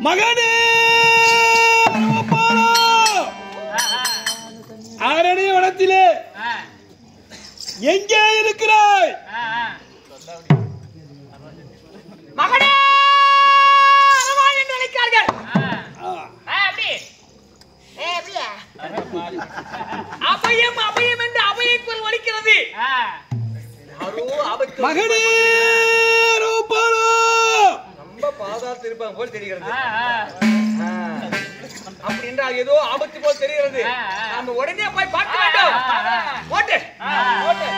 மகனே ஆரணி வனத்திலே எங்கே இருக்கிறாய்? மகனே என்று அழைக்கிறார்கள். அபயம் அபயம் என்று அபயக்குள் ஒலிக்கிறது. மகனே பாதாளத்தில் இருப்பாங்க போல் தெரிகிறது. அப்படி என்றால் ஏதோ ஆபத்து போல் தெரிகிறது. நாம உடனே போய் பார்க்க வேண்டும். ஓட்டு ஓட்டு.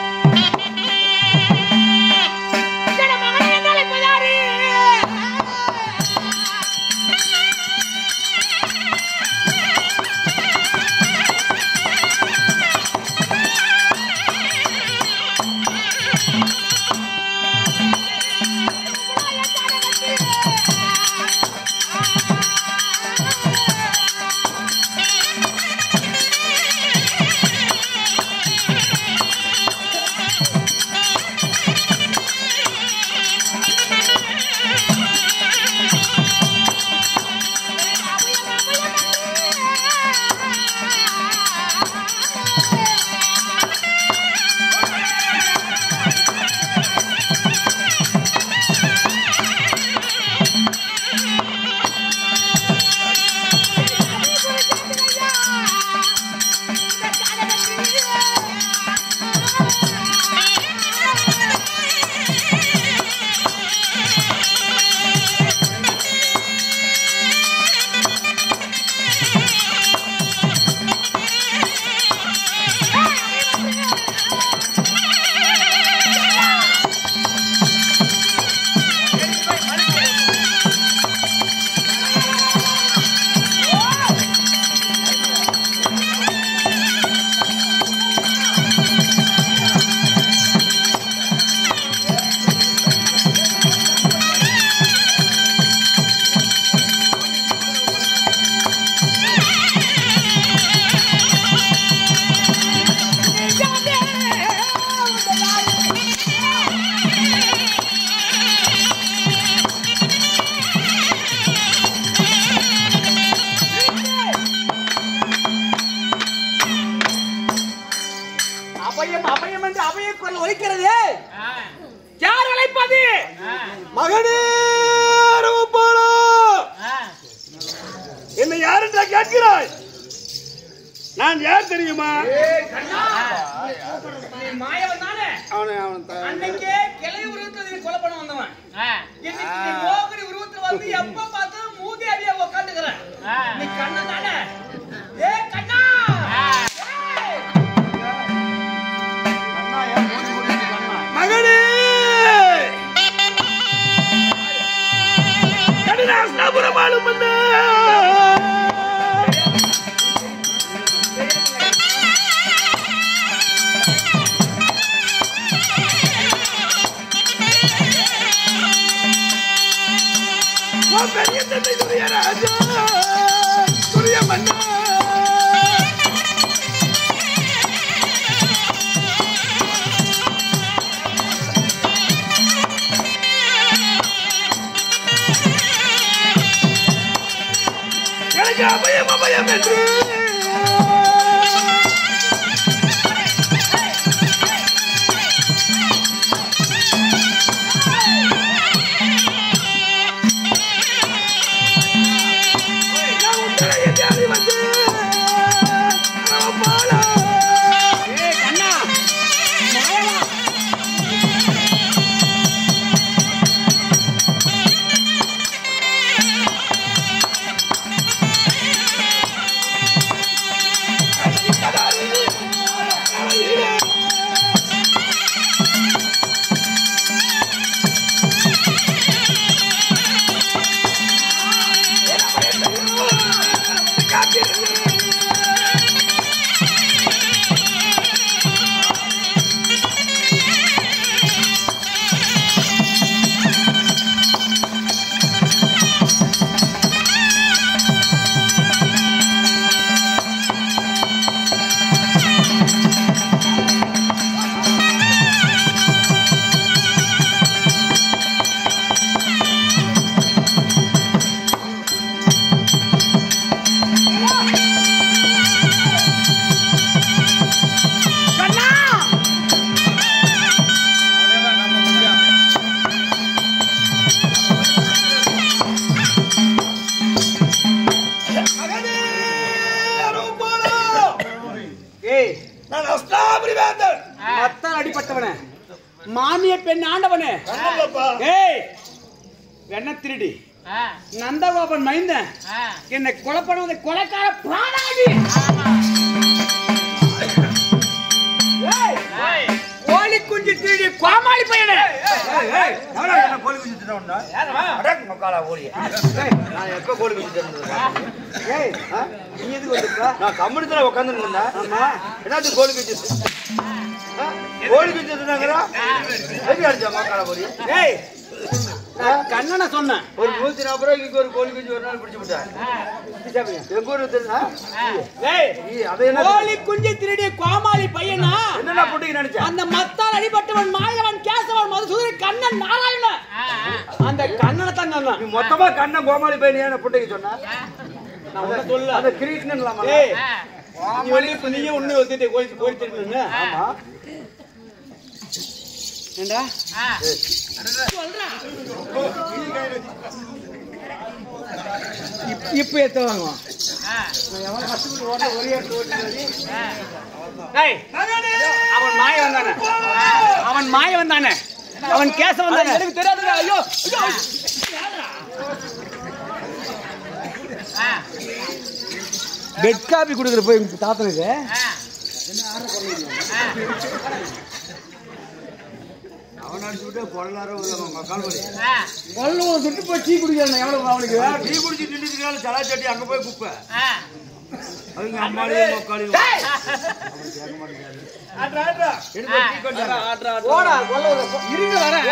யார் அழைப்பது? மகனே என்னை யார் என்று கேட்கிறாய்? நான் யார் தெரியுமா? மாயவன் தானே? அன்னைக்கே கிளை உருவத்தில் கொலை பண்ண வந்தவன். இன்னைக்கு மோகடி உருவத்தில் வந்து எப்ப பார்த்தாலும் மூதேவியா உட்காந்துக்கிறேன். நீ கண்ணா தானே? ஏ கண்ணா, மகனே கடினாஸ்தாபுரமாலும் வந்து பெரிய தந்தை துரிய ராஜா துரிய மன்னா எனக்கு அபயம் அபயம் என்று ஏய் நான் அஸ்தாபுரி வேந்தன். மத்தால் அடிபட்டவனே, மாமிய பெண் ஆண்டவனே, கண்ணப்பா. ஏய் வெண்ண திருடி நந்தகோபன் மைந்தன் என்னை கொலை பண்ணுவதை கொலைக்கார பிராணாதி. கோழி குஞ்சு திருடி கோமாளி பையனே. கோழி குஞ்சு தின்னவனா? அடக்கு மக்காலா ஓடிய. நான் எப்ப கோழி குஞ்சு தின்னது? ஏய் நீ எதுக்கு வந்திருக்க? நான் கம்முனத்துல உட்கார்ந்து இருந்தேன். ஆமா. என்னது கோழி குஞ்சு? கோழி குஞ்சு தின்னாங்கறா? எதுக்கு அடிச்சா மக்காலா ஓடிய? ஏய் நான் கண்ணனை சொன்னேன். ஒரு 140 ரூபாய்க்கு ஒரு கோழி குஞ்சு ஒரு நாள் பிடிச்சு விட்டான். எங்க ஊர்ல தெரியுமா? ஏய் அது என்ன கோழி குஞ்சு திருடி கோமாளி பையனா? என்னடா புடிங்க நினைச்சேன்? அந்த மத்தால் அடிபட்டவன் மாயவன் கேசவன் மதுசூதன் கண்ணன் நாராயணன். அந்த கண்ணனை தான் சொன்னான். நீ மொத்தமா கண்ணன் கோமாளி பையன் ஏன் புடிங்க சொன்னா? நான் ஒண்ணு சொல்ல. அத கிரீட்னன்லாமா? ஏய் நீ வந்து இப்ப நீயே ஒண்ணு வந்துட்டு கோழி திருடுன்னு. ஆமா. ஏண்டா இப்ப எடுத்து வாங்குவோம். அவன் மாய வந்தானே, அவன் மாய வந்தானே, அவன் கேச வந்தானே. எனக்கு தெரியாது. ஐயோ பெட் காபி குடுக்குற போய் தாத்தனுக்கு அவன் அடிச்சு விட்டு கொள்ளாரோ கால்வலி கொல்ல சுட்டு போய் டீ குடிக்கிறான். எவ்வளவு அவனுக்கு டீ குடிச்சு நின்றுட்டு சலா சட்டி அங்க போய் குப்பை அதுங்க அம்மாலே மக்காளையும் போடா கொல்ல இருங்க வரேன்.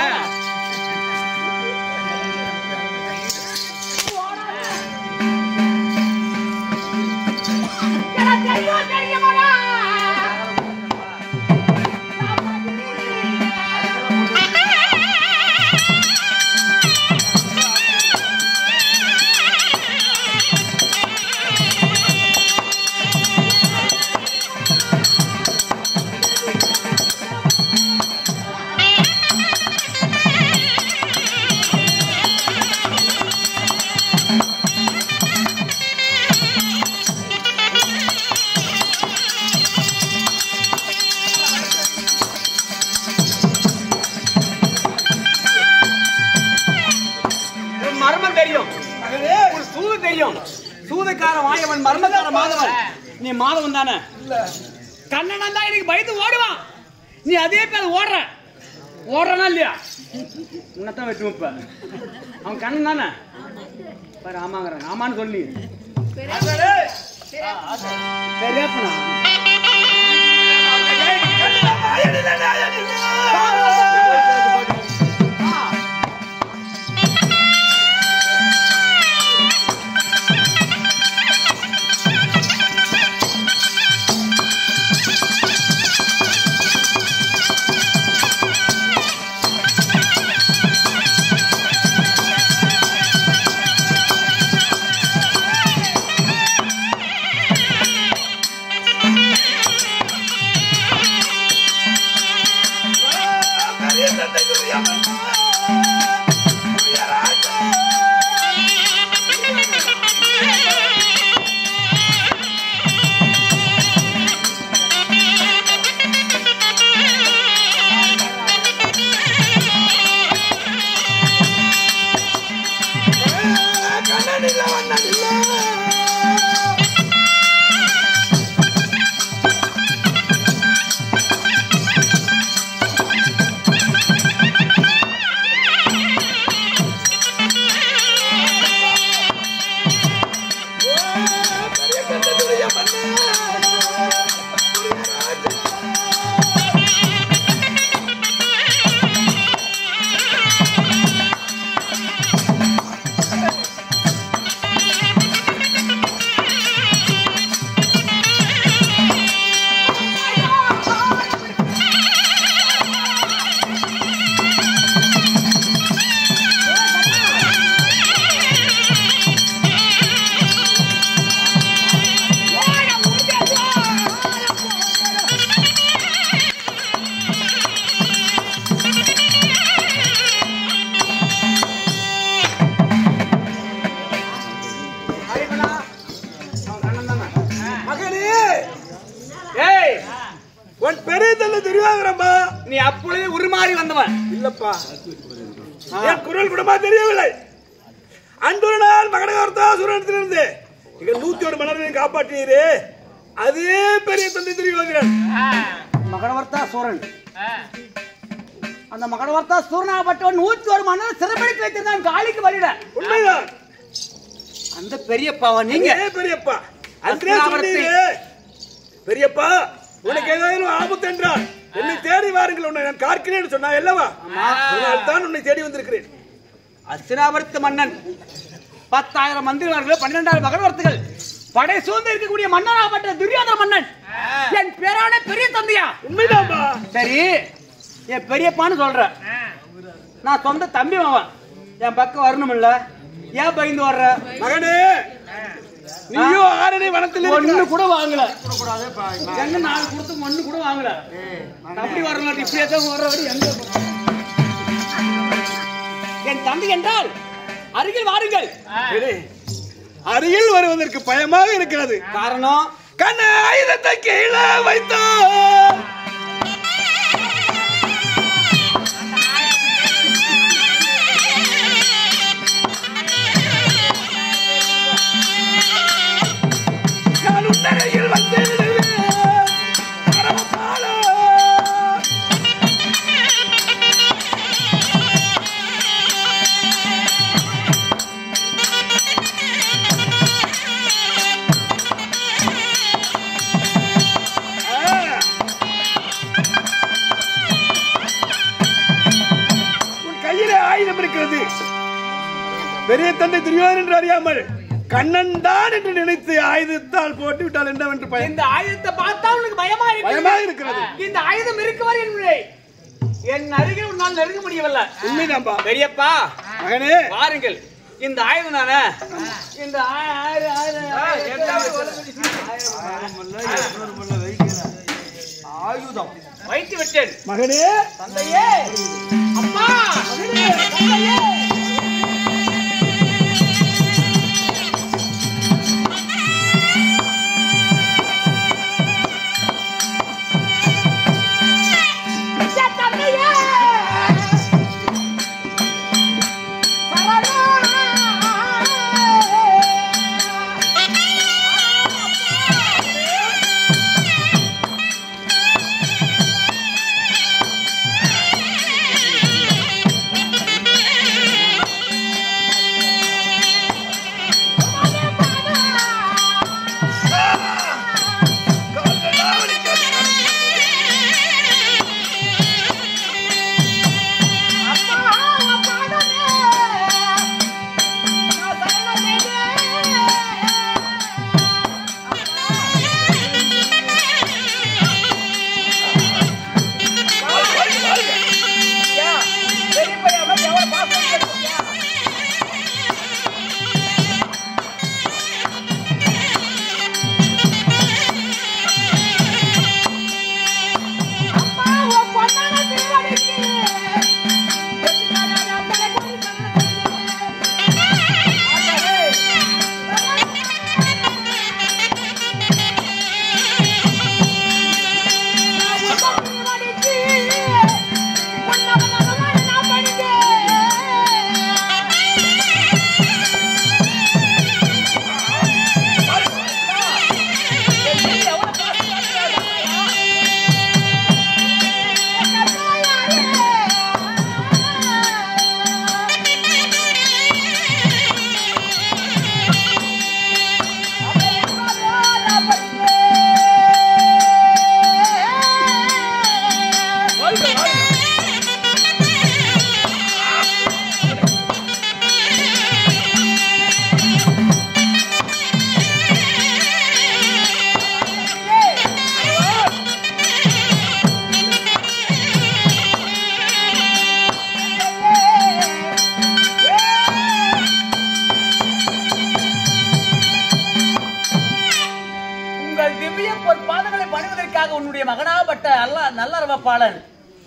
சூதக்கார மாயவன் மர்மக்கார மாதவன். நீ மாதவன் தானே? கண்ணனா தான் எனக்கு பயந்து ஓடுவான். நீ அதே பேர் ஓடுறனா இல்லையா? உன்னதான் வெட்டுவோம். இப்ப அவன் கண்ணன் தானே பாரு. ஆமாங்கிறாங்க. ஆமான்னு சொல்லி சரியாப்பனா உன் பெரிய தந்தை துரியோதனப்பா. நீ அப்பொழுதே உருமாறி வந்தவன் இல்லப்பா, என் குரல் கூடமா தெரியவில்லை. அன்றொரு நாள் மகடகார்த்தாசுரத்திலிருந்து 101 மன்னர்களை காப்பாற்றினீரே, அதே பெரிய தந்தை துரியோதனன். மகடவர்த்தா சூரன். அந்த மகடவர்த்தா சூரனாகப்பட்டவன் 101 மன்னர் சிறைப்பிடித்து வைத்திருந்தான் காளிக்கு பலியிட. உண்மைதான். அந்த பெரியப்பாவா நீங்க? பெரியப்பா அன்றே சொன்னீரே, பெரியப்பா உனக்கு ஏதாவது ஆபத்து என்றால் என்னை தேடி வாருங்கள், உன்னை நான் காக்கிறேன் சொன்னா அல்லவா? அதனால்தான் உன்னை தேடி வந்திருக்கிறேன். அஸ்தினாபுரத்து மன்னன் 10,000 மந்திரிமார்கள் 12,000 மகடவர்த்திகள் படை சூழ்ந்து இருக்கக்கூடிய மன்னனாகப்பட்ட துரியோதன மன்னன் என் பேரான பெரிய தந்தையா? உண்மைதான்பா. சரி, என் பெரியப்பான்னு சொல்ற, நான் சொந்த தம்பி மாவன், என் பக்கம் வரணும் இல்ல? ஏன் பயந்து வர்ற? மகனே, நீயும் ஆரணி வனத்தில் ஒண்ணு கூட வாங்கல, எங்க 4 கொடுத்து ஒண்ணு கூட வாங்கல. அப்படி வரலாம், இப்படியே தான் வர்றபடி எங்க என் தம்பி என்றால் அருகில் வாருங்கள். அருகில் வருவதற்கு பயமாக இருக்கிறது. காரணம், கண்ண ஆயுதத்தை கீழே வைத்தோம். நான் உன்னரையில் வந்து பெரிய தந்தை துரியோதனன் என்று அறியாமல் கண்ணன் தான் என்று நினைத்து ஆயுதத்தால் போட்டு விட்டால் என்னவென்று பயம். இந்த ஆயுதத்தை பார்த்தா உனக்கு பயமா இருக்கிறது. இந்த ஆயுதம் இருக்குவரை என் அருகில் உன்னால் நெருங்க முடியவில்லை. உண்மைதான்பா. பெரியப்பா மகனே வாருங்கள், இந்த ஆயுதம் தானே, இந்த ஆயுதம் வைத்து விட்டேன். மகனே, தந்தையே, அம்மா, தந்தையே.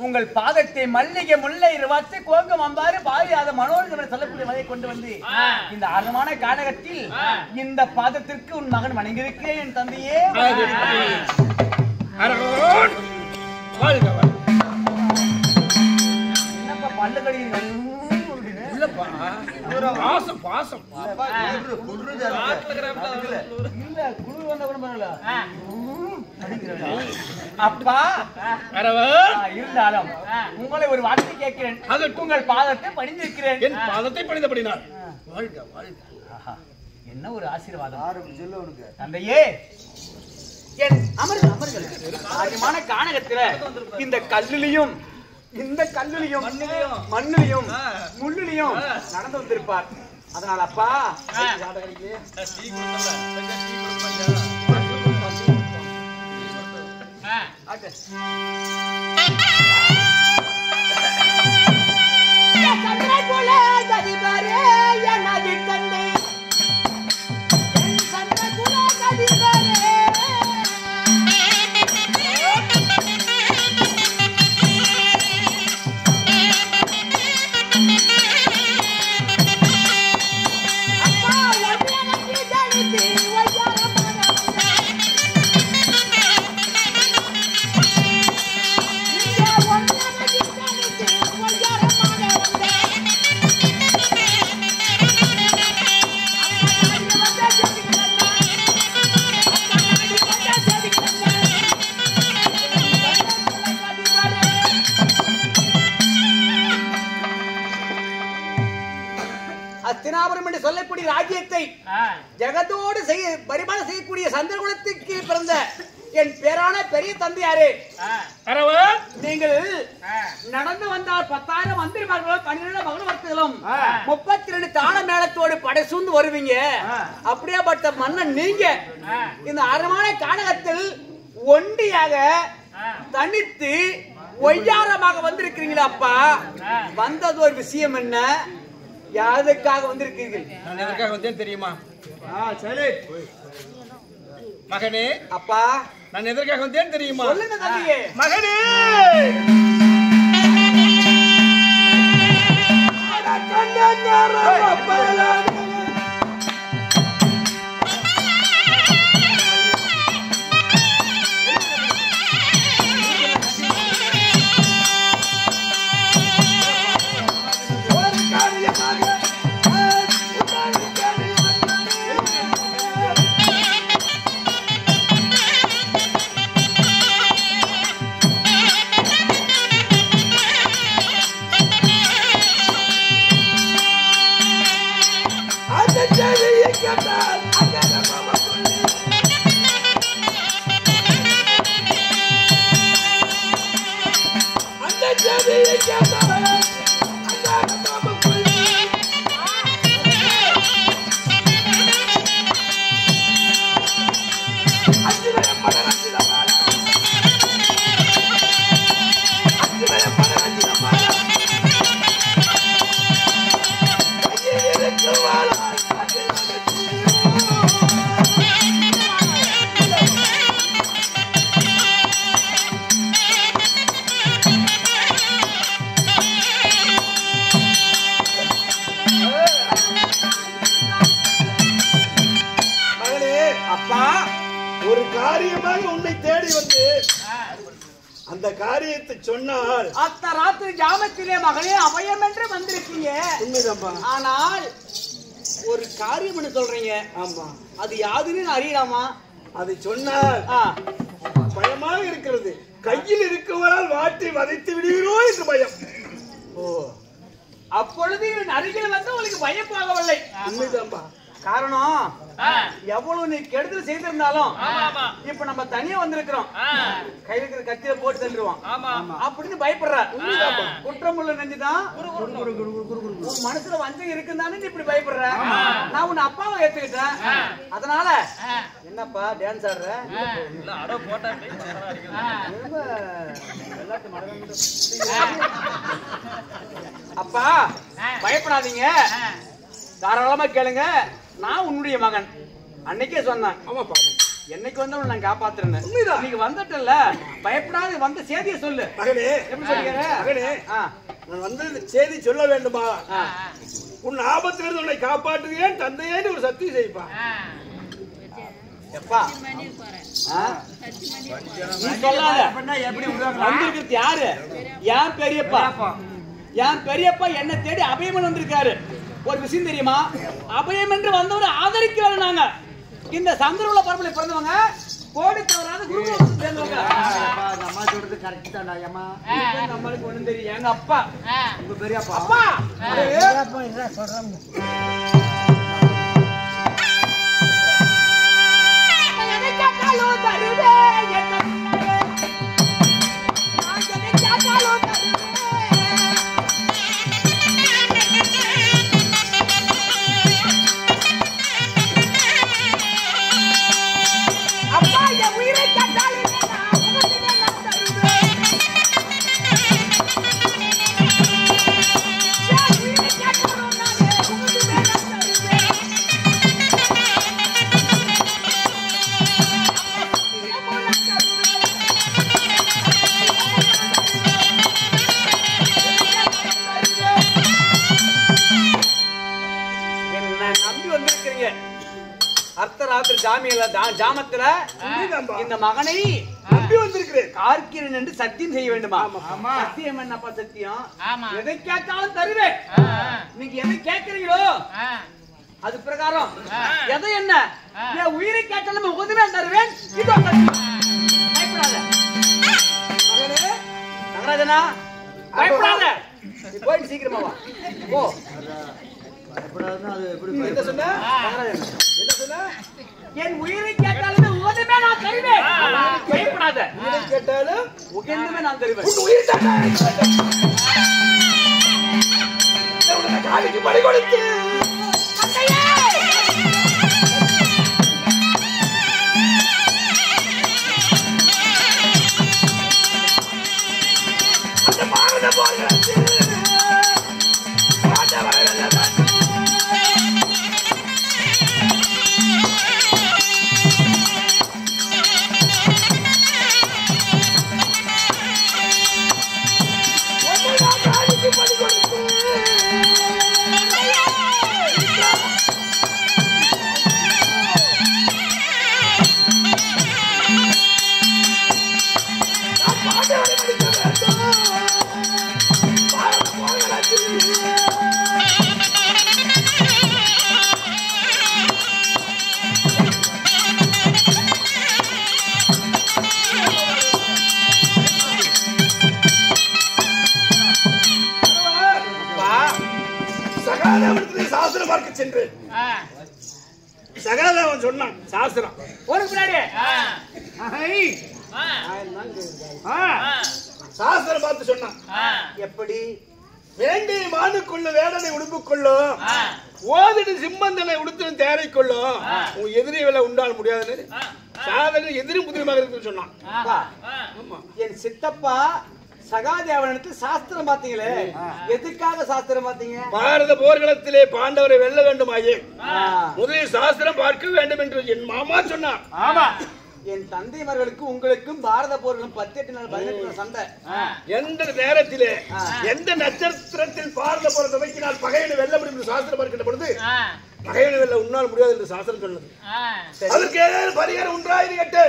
உங்கள் பாதத்தை மல்லிகை முல்லை ருவாத்து கோங்கம் அம்பாறு பாரியாத மனோரஞ்சம் சொல்லக்கூடிய மலையை கொண்டு வந்து இந்த அருமான காடகத்தில் இந்த பாதத்திற்கு உன் மகன் வணங்கியிருக்கிறேன் என் தந்தையே. வாழ்க வாழ்க. என்னப்பா பல்லு கடிக்கிறீங்க? இல்லப்பா பாசம் பாசம். இல்ல குளிர் வந்தா கூட பரவாயில்ல. அப்பா இருந்தாலும் உங்களை ஒரு வார்த்தை கேட்கிறேன். உங்கள் பாதத்தை பணிந்திருக்கிறேன். என் பாதத்தை பணிந்தபடினார். வாழ்க வாழ்க. என்ன ஒரு ஆசீர்வாதம் தந்தையே. என் அமர்கள் ஆரியமான கானகத்தில இந்த கல்லிலையும் மண்ணிலையும் முள்ளிலையும் நடந்து வந்திருப்பார். அதனால அப்பா அஸ்தினாபுரம் என்று சொல்லக்கூடிய ராஜ்யத்தை ஜெகத்தோடு பரிமாணம் செய்யக்கூடிய சந்திரகுலத்துக்கு பிறந்த என் பேரான பெரிய தந்தையாரே, நீங்கள் நடந்து வந்தால் 10,000 மந்திரிமார்களும் 12 மகனவர்களும் 32 தாள மேளத்தோடு படை சூழ்ந்து வருவீங்க. அப்படியேப்பட்ட மன்னன் நீங்க இந்த அருமான கானகத்தில் ஒண்டியாக தனித்து ஒய்யாரமாக வந்திருக்கிறீங்களா அப்பா? வந்தது ஒரு விஷயம் என்ன? யாருக்காக வந்திருக்கீர்கள்? நான் எதற்காக வந்தேன் தெரியுமா? சரி மகனே. அப்பா நான் எதற்காக வந்தேன் தெரியுமா? சொல்லுங்க தம்பியே. மகனே ஒரு காரியமாக உன்னை தேடி வந்து அந்த காரியத்தை சொன்னால் அத்த ராத்திரி ஜாமத்திலே மகனே அபயம் என்று வந்திருக்கீங்க. ஆனால் ஒரு காரியம் சொல்றீங்க. ஆமா, அது யாதுன்னு அறியலாமா? அதை சொன்னால் பயமாக இருக்கிறது. கையில் இருக்கவரால் வாட்டி வதைத்து விடுவீரோ என்று பயம். ஓ, அப்பொழுது அருகில் வந்து உங்களுக்கு பயம் போகவில்லை. உண்மைதான்பா. காரணம் எவ்வளவு நீ கெடுதல் செய்திருந்தாலும் இப்ப நம்ம தனியா வந்திருக்கிறோம். கையில இருக்கிற கத்தியில போட்டு தள்ளிடுவோம் அப்படின்னு பயப்படுற. குற்றம் உள்ள நெஞ்சுதான் மனசுல வஞ்சம் இருக்குதானே இப்படி பயப்படுற. நான் உன் அப்பாவை ஏத்துக்கிட்டேன். அதனால என்னப்பா டான்ஸ் ஆடுற? அப்பா பயப்படாதீங்க, தாராளமா கேளுங்க. நான் உன்னுடைய மகன். அன்னைக்கே சொன்னேன், என்னைக்கு வந்தவன் நான் காப்பாத்துறேன். நீங்க வந்துட்டல, பயப்படாது, வந்த செய்தியை சொல்லு. மகனே, எப்படி சொல்லிக்கிற? மகனே, நான் வந்து செய்தி சொல்ல வேண்டுமா? உன் ஆபத்திலிருந்து உன்னை காப்பாற்றுகிறேன் தந்தையேன்னு ஒரு சத்தியம் செய்ப்பா. எப்பா நீ சொல்லாத வந்திருக்கிறது யாரு? என் பெரியப்பா. என் பெரியப்பா என்ன தேடி அபயமன் வந்திருக்காரு. ஒரு விஷயம் தெரியுமா? அபயம் என்று வந்தவர் ஆதரிக்க வேணும். நாங்க இந்த சந்திரவுல பரம்பரை பிறந்தவங்க கோடி தவறாத குருகுலம் சேர்ந்தவங்க. அம்மா சொல்றது கரெக்ட் தான்டா அம்மா. நம்மளுக்கு ஒண்ணும் தெரியும். எங்க அப்பா உங்க பெரியப்பா அப்பா சொல்றேன். ஜாமத்துல இந்த மகனை நம்பி வந்திருக்கிறேன். கார்க்கிறேன் என்று சத்தியம் செய்ய வேண்டுமா? சத்தியம் என்னப்பா சத்தியம்? எதை கேட்டாலும் தருவேன். நீங்க எதை கேட்கிறீங்களோ அது பிரகாரம் எதை என்ன என் உயிரை கேட்டாலும் உதவே தருவேன். இதோ பயப்படாத மகனே. நகராஜனா பயப்படாத. நீ போயிட்டு சீக்கிரமா வா. போ. என்ன சொன்ன? என்ன சொன்ன? என் உயிரை கேட்டாலுமே உகந்துமே நான் தருவேன். பயப்படாத. உயிரை கேட்டாலும் உகந்துமே நான் தருவேன். உயிர் காலிக்கு பலி கொடுத்து அந்த பாரத போர்களுக்கு சாஸ்திரம் பார்க்க சென்று சகாதேவன் சொன்னான். சாஸ்திரம் ஒரு சாஸ்திரம் பார்த்து சொன்னான். எப்படி வேண்டிய மானுக்குள்ள வேடனை உடுப்புக்கொள்ளும் ஓதிடு சிம்மந்தனை உடுத்து தேரைக்கொள்ளும் உன் எதிரி வேலை உண்டால் முடியாதுன்னு சாதனை எதிரி புதிரமாக இருக்குன்னு சொன்னான். என் சித்தப்பா சகாதேவனுக்கு சாஸ்திரம் பாத்தீங்களே, எதுக்காக சாஸ்திரம் பாத்தீங்க? பாரத போர்க்களத்திலே பாண்டவரை வெல்ல வேண்டுமாயே முதலில் சாஸ்திரம் பார்க்க வேண்டும் என்று என் மாமா சொன்னார். ஆமா, என் தந்தைமார்களுக்கு உங்களுக்கும் பாரத போர்களும் 18 நாள் 18 நாள் சண்டை. எந்த நேரத்திலே எந்த நட்சத்திரத்தில் பாரத போர் துவக்கினால் பகையனை வெல்ல முடியும் என்று சாஸ்திரம் பார்க்கின்ற பொழுது பகையனை வெல்ல உன்னால் முடியாது என்று சாஸ்திரம் சொன்னது. அதற்கு ஏதாவது பரிகாரம் உண்டாயிரு கேட்டு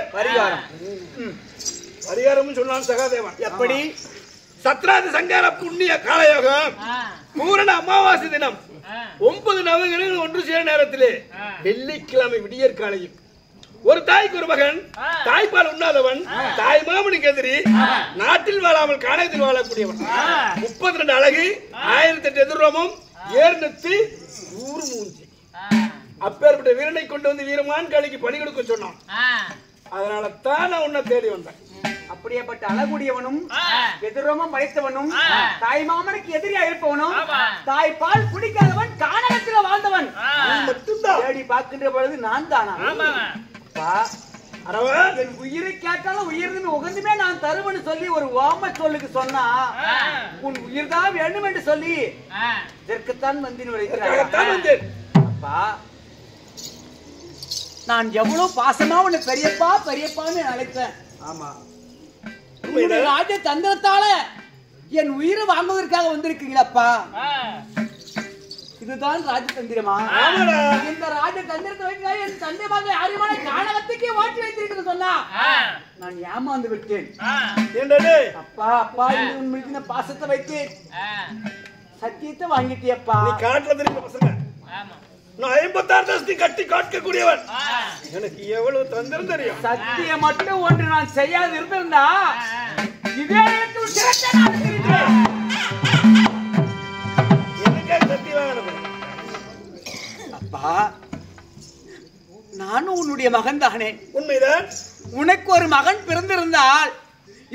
பரிகாரம் சொன்னான் சகாதேவன். எப்படி? சத்ராதி சங்கார புண்ணிய காலயோகம் பூரண அமாவாசை தினம் 9 நவகிரகங்கள் ஒன்று சேர நேரத்திலே வெள்ளிக்கிழமை விடியற் காலையில் ஒரு தாய்க்கு ஒரு மகன் தாய்ப்பால் உண்ணாதவன் தாய் மாமனுக்கு எதிரி நாட்டில் வாழாமல் காணகத்தில் வாழக்கூடியவன் 32 அழகு 1008 எதிர்ரோமம் 7 ஊர் மூஞ்சி அப்பேற்பட்ட வீரனை கொண்டு வந்து வீரமான் காளிக்கு பணி கொடுக்க சொன்னான். அதனால தான் நான் உன்னை தேடி வந்தேன். அப்படியேப்பட்ட அழகுடையவனும் எதிரோமம் படைத்தவனும் தாய் மாமனுக்கு எதிரியா இருப்பவனும் தாய்ப்பால் குடிக்காதவன் கானகத்தில் வாழ்ந்தவன் மட்டும்தான் தேடி பார்க்கின்ற பொழுது நான் தானா? என் உயிரை கேட்டாலும் உயிர்ந்து உகந்துமே நான் தருவன்னு சொல்லி ஒரு ஓம சொல்லுக்கு சொன்னா உன் உயிர் தான் வேண்டும் என்று சொல்லி இதற்குத்தான் வந்தேன். அப்பா, நான் எவ்வளவு பாசமா உன்னை பெரியப்பா பெரியப்பான்னு அழைத்தேன். ஆமா, ராஜ தந்திரத்தால என் உயிரை வாங்குவதற்காக வந்திருக்கீங்களப்பா. இதுதான் ராஜதந்திரமா? இந்த ராஜதந்திரத்தை வைக்க என் தந்தை மகள் யாரையுமான காணவத்துக்கே ஓட்டி வைத்திருக்கிறது சொன்னா நான் ஏமாந்து விட்டேன். அப்பா அப்பா உண்மைக்கு பாசத்தை வைத்தேன், சத்தியத்தை வாங்கிட்டியப்பா. நீ காட்டுல தெரியுற பசங்க, நான் 56 தசத்தை கட்டி காட்டக்கூடியவன். எனக்கு எவ்வளவு தந்திரம் தெரியும். சத்தியம் மட்டும் ஒன்று நான் செய்யாது இருந்திருந்தா இதே சிறந்த நான் இருக்கிறேன். அப்பா நானும் உன்னுடைய மகன் தானே. உண்மைதான். உனக்கு ஒரு மகன் பிறந்திருந்தால்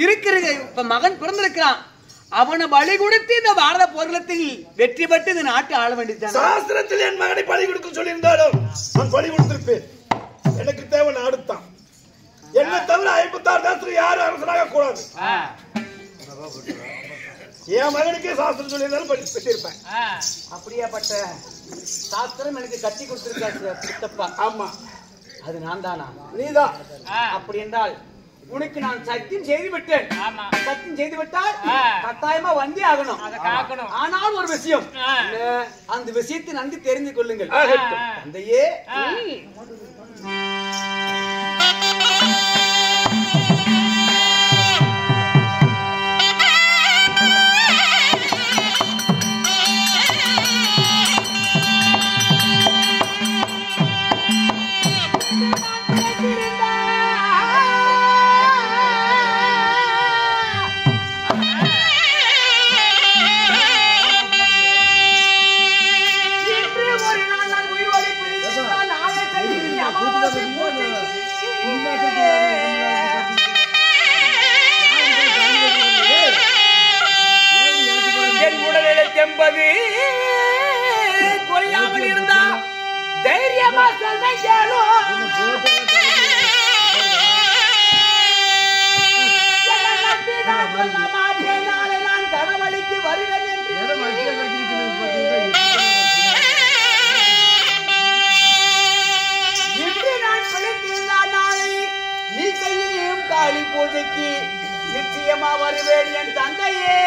இருக்கிறது, இப்ப மகன் பிறந்திருக்கிறான், அவனை பலி கொடுத்து இந்த பாரத போர்க்களத்தில் வெற்றி பெற்று இந்த நாட்டை ஆள வேண்டியது. சாஸ்திரத்தில் என் மகனை பலி கொடுக்க சொல்லியிருந்தாலும் நான் பலி கொடுத்திருப்பேன். எனக்கு தேவை நாடுத்தான். என்ன தவிர 56 தேசத்துல யாரும் அரசனாக கூடாது. என் மகனுக்கே சாஸ்திரம் சொல்லியிருந்தாலும் பலி பெற்றிருப்பேன். அப்படியாப்பட்ட சாஸ்திரம் எனக்கு கட்டி கொடுத்திருக்கா? ஆமா, அது நான் தானா? நீதான். அப்படி என்றால் உனக்கு நான் சத்தியம் செய்து விட்டேன். சத்தியம் செய்து விட்டால் கட்டாயமா வந்தே ஆகணும். ஆனால் ஒரு விஷயம், அந்த விஷயத்தை நன்கு தெரிந்து கொள்ளுங்கள். தந்தையே, குறையாமல் இருந்தா தைரியமா நான் கடவுளுக்கு வருவேன் என்று நான் பிழைத்திருந்தால் நாளை நீ செய்யும் காளி பூஜைக்கு நிச்சயமா வருவேன் என் தந்தையே.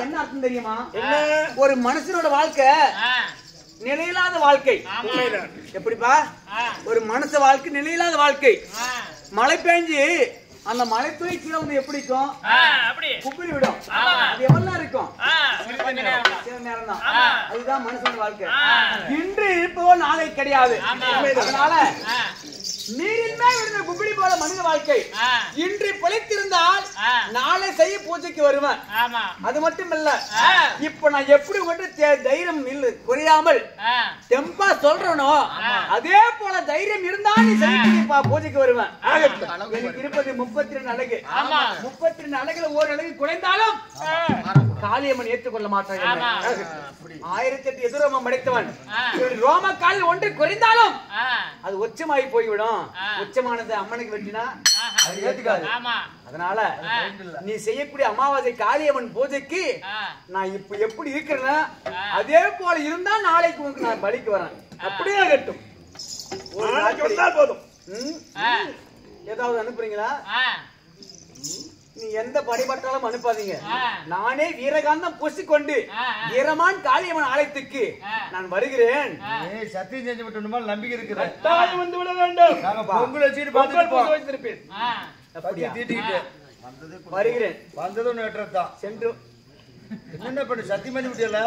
என்ன அர்த்தம் தெரியுமா? ஒரு மனுஷனோட வாழ்க்கை நிலையில்லாத வாழ்க்கை. எப்படிப்பா? ஒரு மனுஷ வாழ்க்கை நிலையில்லாத வாழ்க்கை. மழை பெஞ்சு அந்த மழை துளி கீழே வந்து எப்படி இருக்கும்? குப்பிடி விடும். அது எவ்வளவு இருக்கும்? சில நேரம் தான். அதுதான் மனுஷனோட வாழ்க்கை. இன்று இருப்பவோ நாளை கிடையாது. அதனால நீரின்மே விழுந்த குப்பிடி போல மனித வாழ்க்கை. இன்று பிழைத்திருந்தால் நாளை செய்ய பூஜைக்கு வருவேன். அது மட்டும் இல்ல, இப்ப நான் எப்படி உங்கள்கிட்ட தைரியம் இல்ல குறையாமல் தெம்பா சொல்றனோ அதே போல தைரியம் இருந்தா நீ செய்ய பூஜைக்கு வருவேன். எனக்கு இருப்பது 32 அழகு. 32 அழகுல ஒரு அழகு குறைந்தாலும் காளியம்மன் ஏற்றுக்கொள்ள மாட்டாங்க. 1008 எதிரோமம் படைத்தவன். ரோம காலில் ஒன்று குறைந்தாலும் அது உச்சமாகி போய்விடும். உச்சமானது அம்மனுக்கு வெட்டினா அது ஏத்துக்காது. அதனால நீ செய்யக்கூடிய அமாவாசை காளியம்மன் பூஜைக்கு நான் இப்ப எப்படி இருக்கிறேன்னா அதே போல இருந்தா நாளைக்கு உங்களுக்கு நான் பலிக்கு வரேன். அப்படியே கட்டும். ஒரு நாளைக்கு வந்தா போதும். ஏதாவது அனுப்புறீங்களா? நீ எந்த படிபட்டாலும் அனுப்பாதீங்க. நானே வீரகாந்தம் பூசிக்கொண்டு வீரமான் காளியம்மன் ஆலயத்துக்கு நான் வருகிறேன். சத்தியம் செஞ்சு விட்டு நம்பிக்கை இருக்கிறேன். வந்து விட வேண்டும். பொங்கல் வச்சுட்டு பார்த்துட்டு வைத்திருப்பேன். வருகிறேன். வந்ததும் நேற்றத்தான் சென்று என்ன பண்ணு சத்தியம் பண்ணி விட்டியல?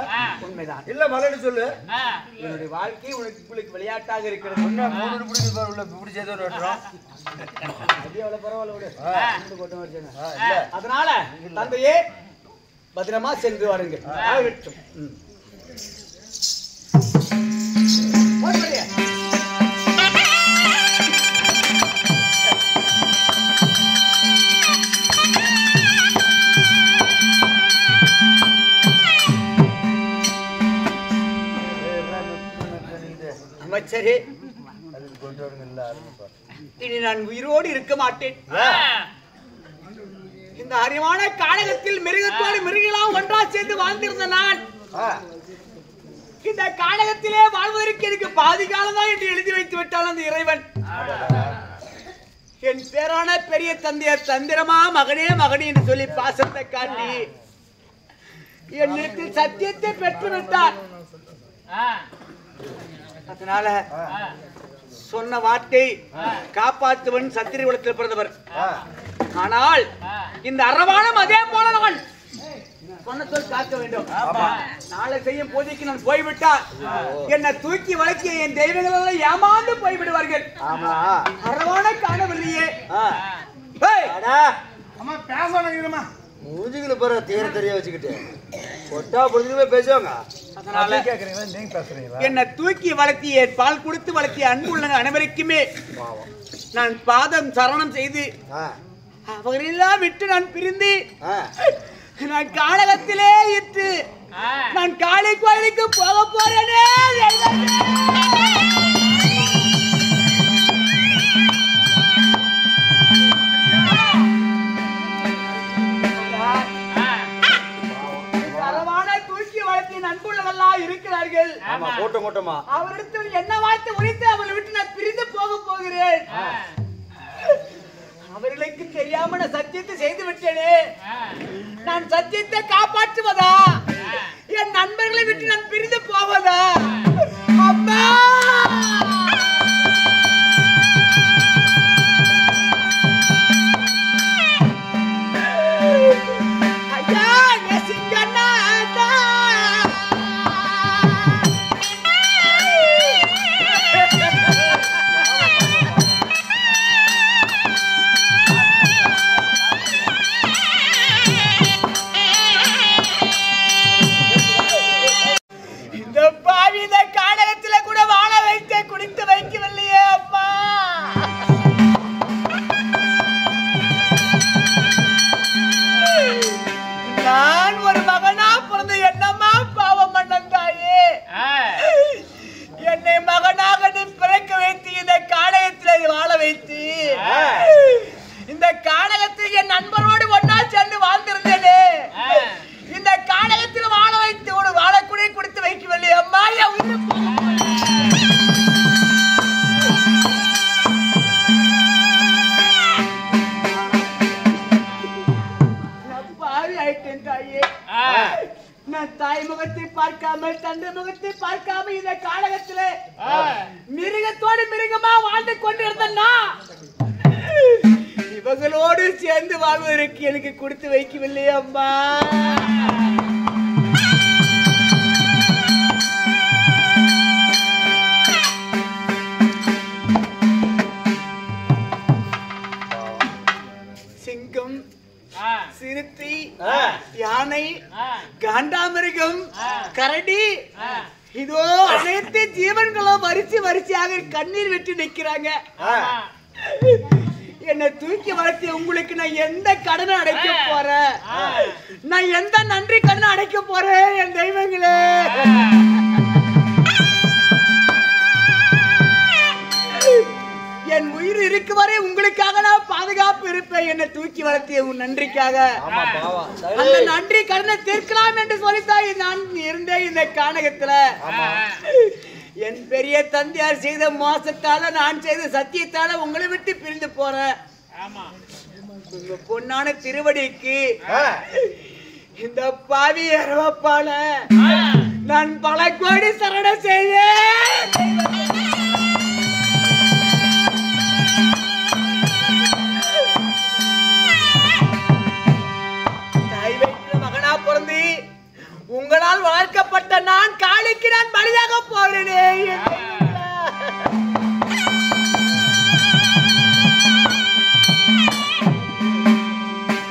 உண்மைதான். இல்ல மலைன்னு சொல்லு. என்னுடைய வாழ்க்கை உனக்கு விளையாட்டாக இருக்கிறது. 3 பிடி உள்ள இப்படி செய்து நேற்றோம். அதனால தந்தையே பத்திரமா சென்று வாருங்க. அமைச்சரே, இனி நான் உயிரோடு இருக்க மாட்டேன். இந்த அறிவான காலகத்தில் மிருகத்தோடு மிருகலாம் ஒன்றா சேர்ந்து வாழ்ந்திருந்த நான் இந்த காலகத்திலே வாழ்வதற்கு எனக்கு பாதி காலம்தான் என்று எழுதி வைத்து விட்டால் அந்த இறைவன் என் பேரான பெரிய தந்தையர் தந்திரமா மகனே மகனே என்று சொல்லி பாசத்தை காட்டி என்னிடத்தில் சத்தியத்தை பெற்று விட்டார். அதனால சொன்ன வார்த்தை காப்பாற்றுவன் சத்திரி குலத்தில் பிறந்தவர். ஆனால் இந்த அரவானம் அதே போல நான் சொன்ன சொல் காக்க வேண்டும். நாளை செய்யும் போதைக்கு நான் போய்விட்டால் என்னை தூக்கி வளர்க்கிய என் தெய்வங்கள் எல்லாம் ஏமாந்து போய்விடுவார்கள். அரவான காணவில்லையே மூஞ்சிகளை போற தீர தெரிய வச்சுக்கிட்டு கொட்டா பொழுதுமே பேசுவாங்க. அதனால என்னை தூக்கி வளர்த்திய பால் கொடுத்து வளர்த்திய அன்புள்ள அனைவருக்குமே நான் பாதம் சரணம் செய்து அவர்களெல்லாம் விட்டு நான் பிரிந்து நான் காலகத்திலே இட்டு நான் காளை கோயிலுக்கு போக போறேனே. தூக்கி வளர்த்திய அன்புள்ளவெல்லாம் இருக்கிறார்கள். அவரிடத்தில் என்ன வார்த்தை உரைத்து அவர்களை விட்டு நான் பிரிந்து போக போகிறேன். அவர்களுக்கு தெரியாம நான் சத்தியத்தை செய்து விட்டேனே. நான் சத்தியத்தை காப்பாற்றுவதா என் நண்பர்களை விட்டு நான் பிரிந்து போவதா? அம்மா ஐயா நேசிக்கண்ணா தாய் முகத்தை பார்க்காமல் தந்தை முகத்தை பார்க்காமல் இந்த காலகத்திலே மிருகத்தோடு மிருகமா வாழ்ந்து கொண்டிருந்தா இவங்களோடு சேர்ந்து வாழ்வதற்கு எனக்கு கொடுத்து வைக்கவில்லை அம்மா. சிங்கம், சிறுத்தை, யானை, காண்டாமிருகம், கரடி, இதோ அனைத்து ஜீவன்களும் வரிசையாக கண்ணீர் விட்டு நிற்கிறாங்க. என்னை தூக்கி வளர்த்தி உங்களுக்கு நான் எந்த கடனை அடைக்க போறேன்? நான் எந்த நன்றி கடனை அடைக்க போறேன்? என் தெய்வங்களே, என் உயிர் இருக்கு வரை உங்களுக்காக நான் பாதுகாப்பு இருப்பேன். என்னை தூக்கி வளர்த்திய உன் நன்றிக்காக அந்த நன்றி கடனை தீர்க்கலாம் என்று சொல்லித்தான் நான் இருந்தேன் இந்த கானகத்துல. என் பெரிய தந்தையார் செய்த மோசத்தால நான் செய்த சத்தியத்தால உங்களை விட்டு பிரிந்து போறேன். உங்க பொன்னான திருவடிக்கு இந்த பாவி அரவப்பால நான் பல கோடி சரணம் செய்தேன். உங்களால் வளர்க்கப்பட்ட நான் காளிக்கு நான் பலியாக போறேனே.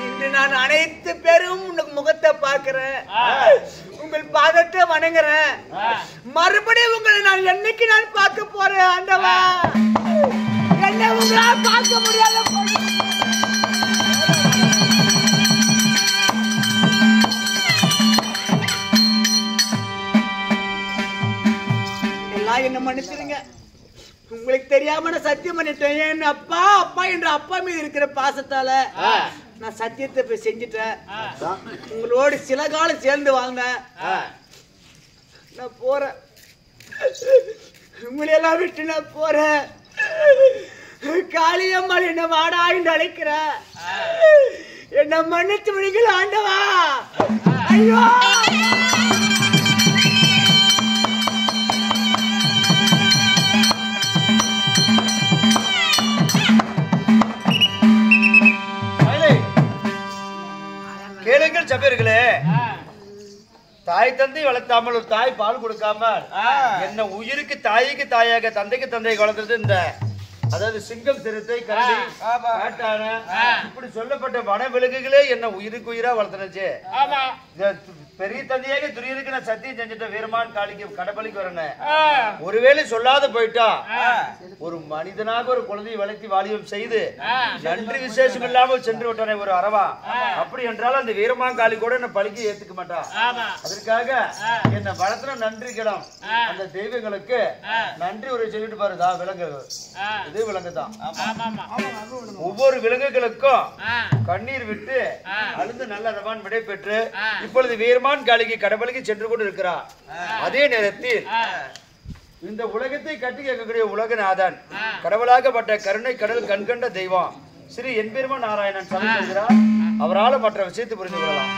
இன்று நான் அனைத்து பேரும் முகத்தை பார்க்கிறேன், உங்கள் பாதத்தை வணங்குறேன். மறுபடியும் உங்களை நான் என்னைக்கு நான் பார்க்க போறேன் ஆண்டவா? என்ன உங்களால் பார்க்க முடியாத என்ன மன்னிச்சிருங்க. உங்களுக்கு தெரியாம நான் சத்தியம் பண்ணிட்டேன். என் அப்பா அப்பா என்ற அப்பா மீது இருக்கிற பாசத்தால நான் சத்தியத்தை போய் செஞ்சுட்டேன். உங்களோடு சில காலம் சேர்ந்து வாழ்ந்தேன். நான் போறேன். உங்களையெல்லாம் விட்டு நான் போறேன். காளியம்மாள் என்ன வாடா என்று அழைக்கிற. என்ன மன்னித்து விடுங்கள் ஆண்டவா. ஐயோ கேளுங்கள் சபையர்களே, தாய் தந்தை வளர்த்தாமல் ஒரு தாய் பால் கொடுக்காமல் என்ன உயிருக்கு தாய்க்கு தாயாக தந்தைக்கு தந்தை வளர்த்தது இந்த அதாவது சிங்கம், சிறுத்தை, கரடி, காட்டான இப்படி சொல்லப்பட்ட வன விலங்குகளே என்ன உயிருக்கு உயிரா வளர்த்துனுச்சு. பெரிய தந்தையாக துரியனுக்கு நான் சத்தியம் செஞ்சுட்ட வீரமான் காளிக்கு கடப்பலிக்கு வரேன். ஒருவேளை சொல்லாத போயிட்டா ஒரு மனிதனாக ஒரு குழந்தையை வளர்த்தி வாலிபம் செய்து நன்றி விசேஷம் இல்லாமல் சென்று விட்டானே ஒரு அரவா. அப்படி என்றால் அந்த வீரமான் காளி கூட என்ன பலிக்கு ஏத்துக்க மாட்டான். அதற்காக என்ன வளர்த்துன நன்றி கிடம் அந்த தெய்வங்களுக்கு நன்றி ஒரு சொல்லிட்டு பாருதா விலங்கு. இது விலங்குதான். ஒவ்வொரு விலங்குகளுக்கும் கண்ணீர் விட்டு அழுந்து நல்ல ரவான் விடை பெற்று இப்பொழுது வீரமான் காளிக்கு கடவுளுக்கு சென்று கொண்டு இருக்கிறார். அதே நேரத்தில் இந்த உலகத்தை கட்டி கேட்கக்கூடிய உலகநாதன் கடவுளாகப்பட்ட கருணை கடல் கண்கண்ட தெய்வம் ஸ்ரீ எம்பெருமான் நாராயணன் சமைக்கிறார். அவரால் மற்ற விஷயத்தை புரிந்து கொள்ளலாம்.